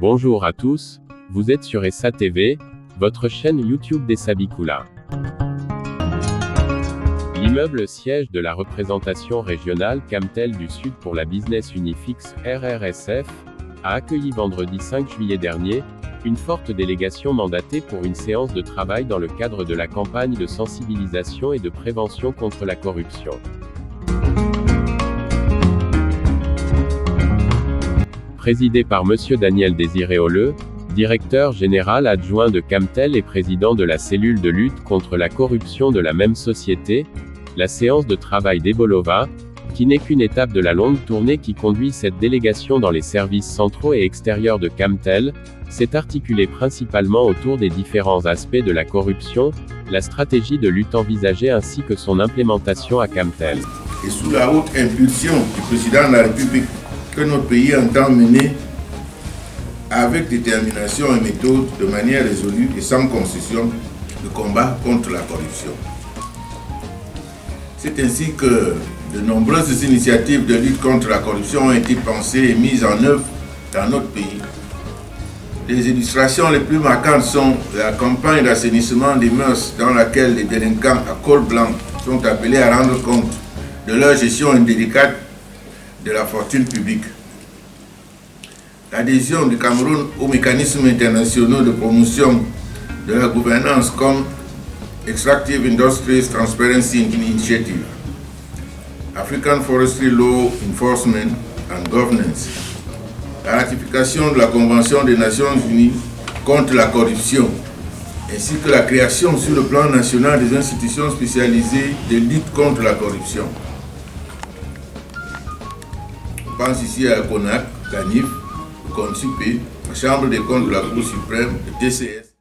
Bonjour à tous, vous êtes sur Essa TV, votre chaîne YouTube d'Essa Bikoula. L'immeuble siège de la représentation régionale Camtel du Sud pour la Business Unifix RRSF a accueilli vendredi 5 juillet dernier une forte délégation mandatée pour une séance de travail dans le cadre de la campagne de sensibilisation et de prévention contre la corruption. Présidé par Monsieur Daniel Désiré Holleux, directeur général adjoint de Camtel et président de la cellule de lutte contre la corruption de la même société, la séance de travail d'Ebolova, qui n'est qu'une étape de la longue tournée qui conduit cette délégation dans les services centraux et extérieurs de Camtel, s'est articulée principalement autour des différents aspects de la corruption, la stratégie de lutte envisagée ainsi que son implémentation à Camtel. Et sous la haute impulsion du président de la République, que notre pays entend mener avec détermination et méthode, de manière résolue et sans concession, le combat contre la corruption. C'est ainsi que de nombreuses initiatives de lutte contre la corruption ont été pensées et mises en œuvre dans notre pays. Les illustrations les plus marquantes sont la campagne d'assainissement des mœurs dans laquelle les délinquants à col blanc sont appelés à rendre compte de leur gestion indélicate de la fortune publique. L'adhésion du Cameroun aux mécanismes internationaux de promotion de la gouvernance comme Extractive Industries Transparency Initiative, African Forestry Law Enforcement and Governance, la ratification de la Convention des Nations Unies contre la corruption, ainsi que la création sur le plan national des institutions spécialisées de lutte contre la corruption. On pense ici à la CONAC, la NIF, le CONSUP, la Chambre des comptes de la Cour suprême, le TCS.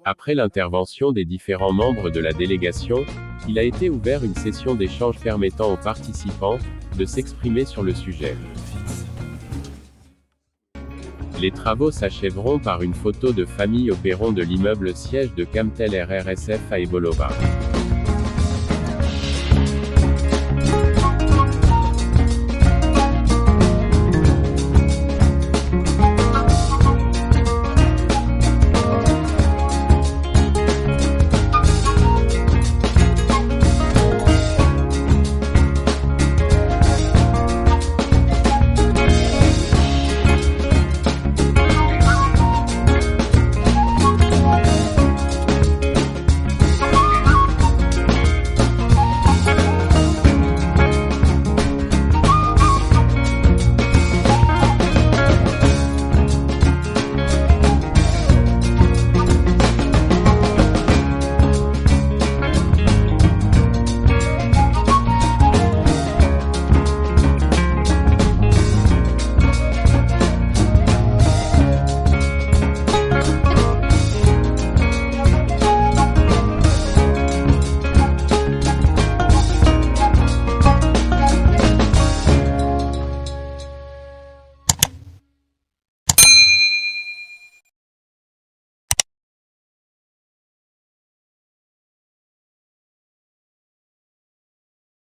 Après l'intervention des différents membres de la délégation, il a été ouvert une session d'échange permettant aux participants de s'exprimer sur le sujet. Les travaux s'achèveront par une photo de famille au perron de l'immeuble siège de Camtel RRSF à Ebolova.